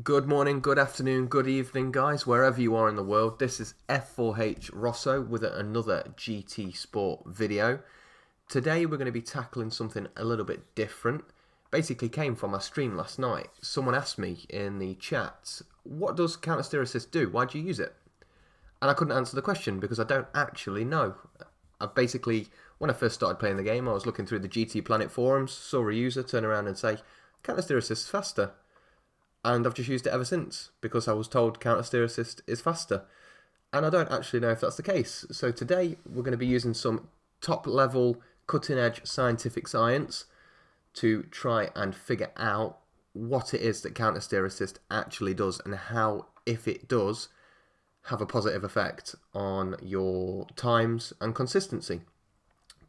Good morning, good afternoon, good evening, guys, wherever you are in the world. This is F4H Rosso with another GT Sport video. Today we're going to be tackling something a little bit different. Basically came from our stream last night. Someone asked me in the chat, what does CounterSteer Assist do? Why do you use it? And I couldn't answer the question because I don't actually know. When I first started playing the game, I was looking through the GT Planet forums, saw a user turn around and say, CounterSteer Assist is faster. And I've just used it ever since because I was told CounterSteer Assist is faster. And I don't actually know if that's the case. So today we're going to be using some top level cutting edge scientific science to try and figure out what it is that CounterSteer Assist actually does and how, if it does, have a positive effect on your times and consistency.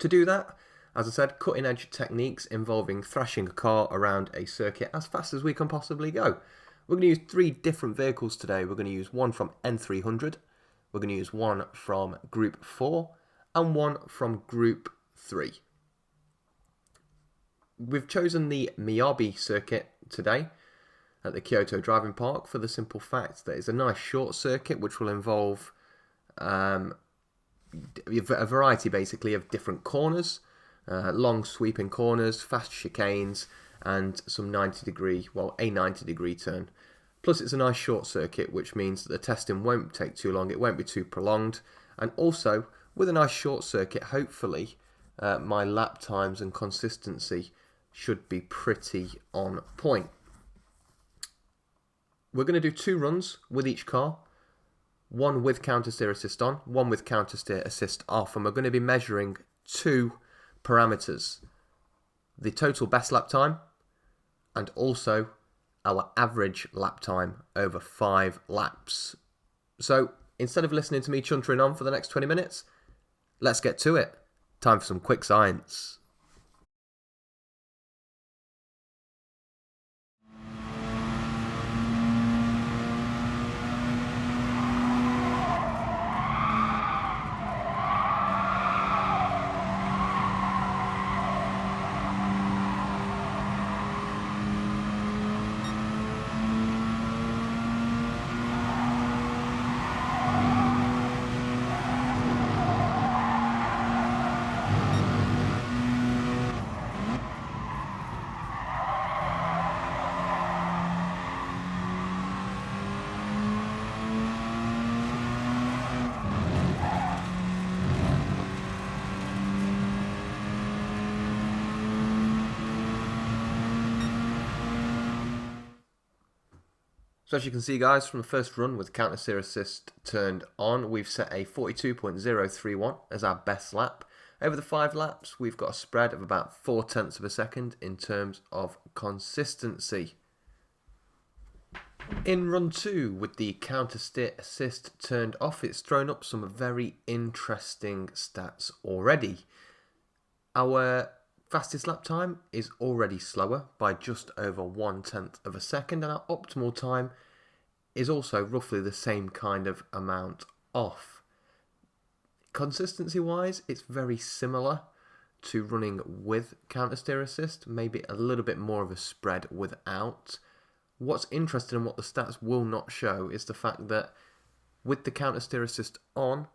To do that, as I said, cutting edge techniques involving thrashing a car around a circuit as fast as we can possibly go. We're going to use 3 different vehicles today. We're going to use one from N300, we're going to use one from Group 4, and one from Group 3. We've chosen the Miyabi circuit today at the Kyoto Driving Park for the simple fact that it's a nice short circuit which will involve a variety basically of different corners. Long sweeping corners, fast chicanes, and some a 90 degree turn. Plus it's a nice short circuit, which means that the testing won't take too long, it won't be too prolonged, and also with a nice short circuit, hopefully my lap times and consistency should be pretty on point. We're going to do 2 runs with each car, one with CounterSteer Assist on, one with CounterSteer Assist off, and we're going to be measuring 2 parameters: the total best lap time and also our average lap time over 5 laps. So instead of listening to me chuntering on for the next 20 minutes, let's get to it. Time for some quick science. So as you can see, guys, from the first run with CounterSteer Assist turned on, we've set a 42.031 as our best lap. Over the 5 laps, we've got a spread of about 0.4 of a second in terms of consistency. In run 2, with the CounterSteer Assist turned off, it's thrown up some very interesting stats already. Our fastest lap time is already slower by just over 0.1 of a second, and our optimal time is also roughly the same kind of amount off. Consistency wise, it's very similar to running with CounterSteer Assist, maybe a little bit more of a spread without. What's interesting and what the stats will not show is the fact that with the CounterSteer Assist on,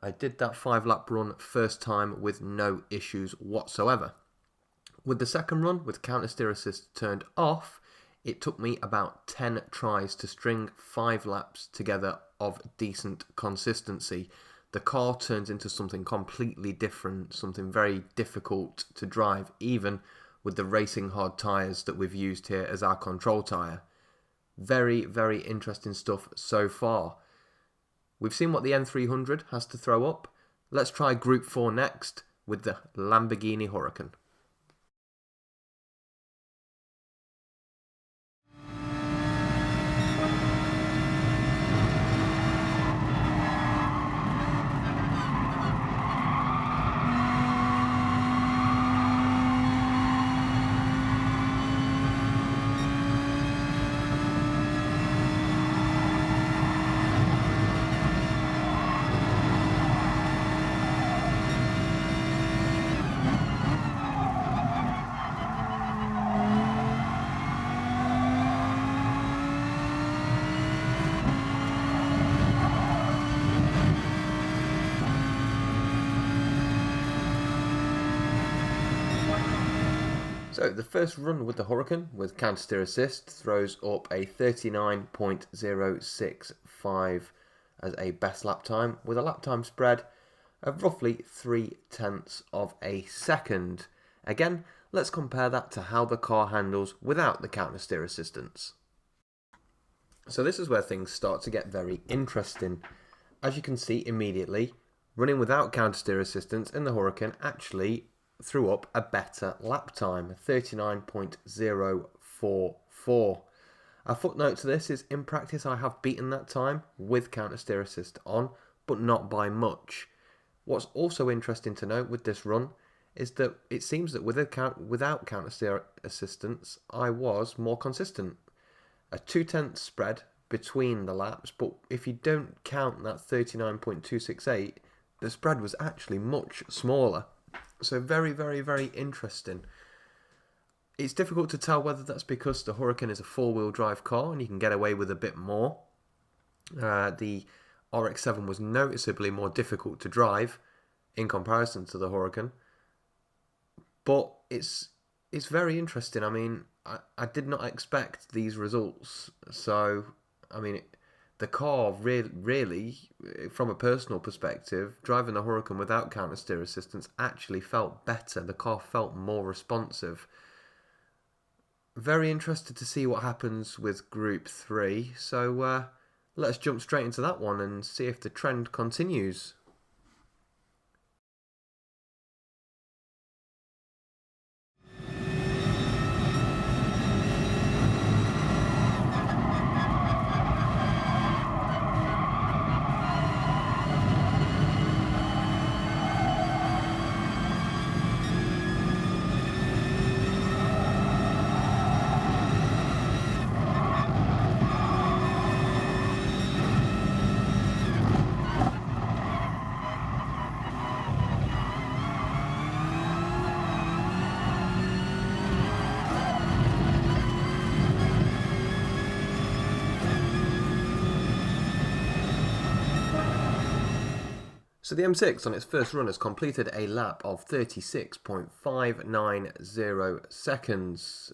I did that 5 lap run first time with no issues whatsoever. With the second run, with CounterSteer Assist turned off, it took me about 10 tries to string 5 laps together of decent consistency. The car turns into something completely different, something very difficult to drive, even with the racing hard tyres that we've used here as our control tyre. Very, very interesting stuff so far. We've seen what the N300 has to throw up. Let's try Group 4 next with the Lamborghini Huracan. So the first run with the Hurricane with CounterSteer Assist throws up a 39.065 as a best lap time with a lap time spread of roughly 0.3 of a second. Again, let's compare that to how the car handles without the CounterSteer assistance. So this is where things start to get very interesting. As you can see immediately, running without CounterSteer assistance in the Hurricane actually threw up a better lap time, 39.044. A footnote to this is, in practice I have beaten that time with CounterSteer assist on, but not by much. What's also interesting to note with this run is that it seems that without CounterSteer assistance I was more consistent. A 0.2 spread between the laps, but if you don't count that 39.268, the spread was actually much smaller. So very, very, very interesting. It's difficult to tell whether that's because the Hurricane is a four-wheel drive car and you can get away with a bit more. The RX-7 was noticeably more difficult to drive in comparison to the Hurricane. But it's very interesting. I mean, I did not expect these results. So, I mean, the car really, from a personal perspective, driving the Hurricane without CounterSteer assistance actually felt better. The car felt more responsive. Very interested to see what happens with Group 3. So let's jump straight into that one and see if the trend continues. So the M6 on its first run has completed a lap of 36.590 seconds.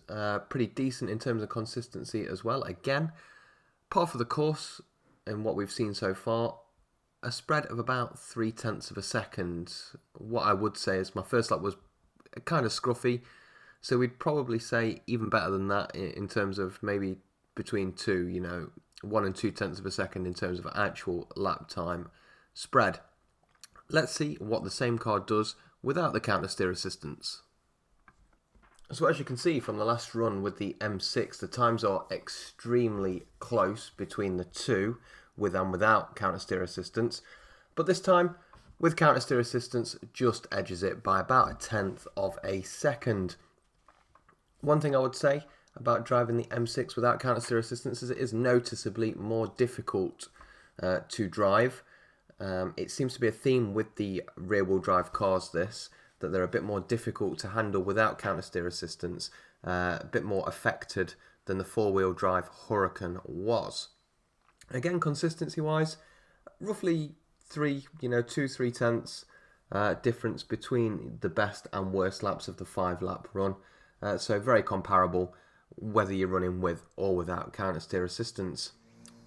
Pretty decent in terms of consistency as well. Again, par for the course in what we've seen so far. A spread of about 0.3 of a second. What I would say is my first lap was kind of scruffy. So we'd probably say even better than that in terms of maybe between 1 and 0.2 of a second in terms of actual lap time spread. Let's see what the same car does without the CounterSteer assistance. So as you can see from the last run with the M6, the times are extremely close between the two, with and without CounterSteer assistance. But this time, with CounterSteer assistance, just edges it by about 0.1 of a second. One thing I would say about driving the M6 without CounterSteer assistance is it is noticeably more difficult to drive. It seems to be a theme with the rear-wheel drive cars that they're a bit more difficult to handle without CounterSteer assistance, a bit more affected than the four-wheel drive Hurricane was. Again, consistency-wise, roughly 2-3 tenths difference between the best and worst laps of the 5-lap run. So very comparable whether you're running with or without CounterSteer assistance.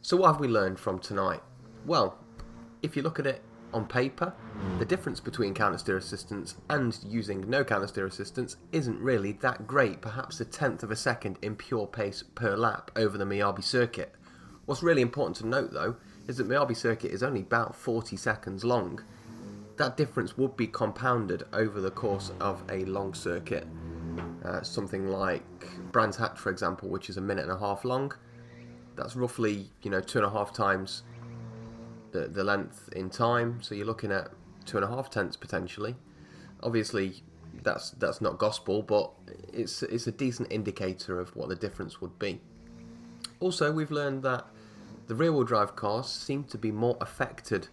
So what have we learned from tonight? Well, if you look at it on paper, the difference between CounterSteer assistance and using no CounterSteer assistance isn't really that great, perhaps 0.1 of a second in pure pace per lap over the Miyabi circuit. What's really important to note though is that Miyabi circuit is only about 40 seconds long. That difference would be compounded over the course of a long circuit. Something like Brands Hatch, for example, which is 1.5 minutes long. That's roughly 2.5 times the length in time, so you're looking at 2.5 tenths potentially. Obviously, that's not gospel, but it's a decent indicator of what the difference would be. Also, we've learned that the rear-wheel drive cars seem to be more affected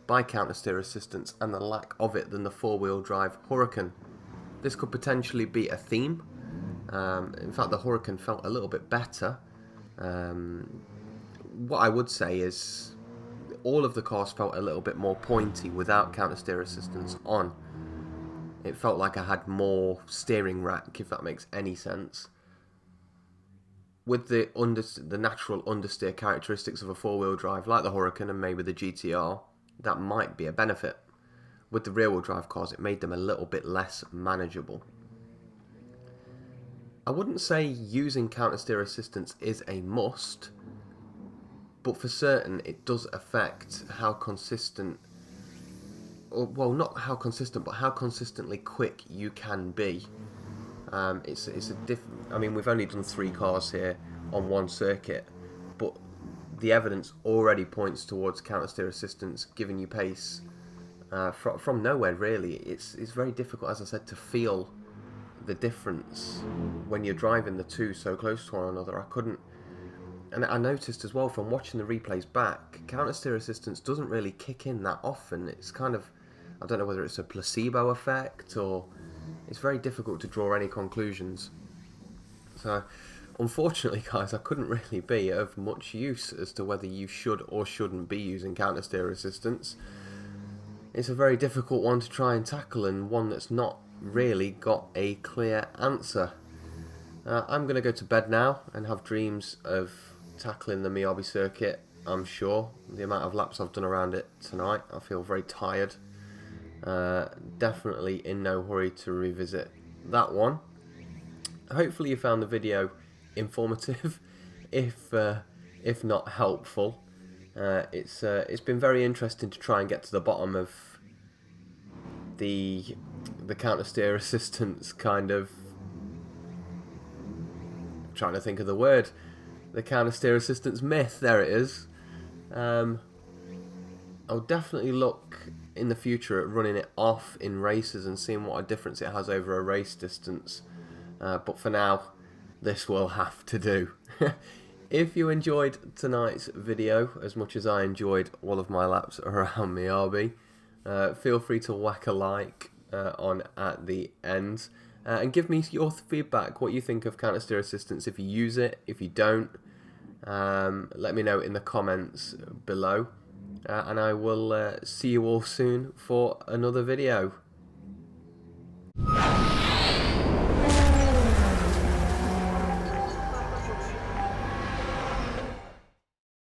by CounterSteer assistance and the lack of it than the four-wheel drive Hurricane. This could potentially be a theme. In fact, the Hurricane felt a little bit better. What I would say is all of the cars felt a little bit more pointy without CounterSteer assistance on. It felt like I had more steering rack, if that makes any sense. With the natural understeer characteristics of a four-wheel drive, like the Huracan and maybe the GTR, that might be a benefit. With the rear-wheel drive cars, it made them a little bit less manageable. I wouldn't say using countersteer assistance is a must, but for certain it does affect how consistent, well, not how consistent, but how consistently quick you can be. It's a different. I mean, we've only done 3 cars here on one circuit, but the evidence already points towards countersteer assistance giving you pace from nowhere. Really, it's very difficult, as I said, to feel the difference when you're driving the two so close to one another. I couldn't, and I noticed as well from watching the replays back, countersteer assistance doesn't really kick in that often. It's kind of, I don't know whether it's a placebo effect or. It's very difficult to draw any conclusions. So, unfortunately, guys, I couldn't really be of much use as to whether you should or shouldn't be using countersteer assistance. It's a very difficult one to try and tackle, and one that's not really got a clear answer. I'm going to go to bed now and have dreams of tackling the Miyabi circuit, I'm sure. The amount of laps I've done around it tonight, I feel very tired. Definitely in no hurry to revisit that one. Hopefully you found the video informative, if not helpful. It's been very interesting to try and get to the bottom of the countersteer assistance kind of. I'm trying to think of the word. The countersteer assistance myth. There it is. I'll definitely look in the future at running it off in races and seeing what a difference it has over a race distance. But for now, this will have to do. If you enjoyed tonight's video as much as I enjoyed all of my laps around Miyabi, feel free to whack a like on at the end. And give me your feedback, what you think of countersteer assistance, if you use it, if you don't. Let me know in the comments below. And I will see you all soon for another video.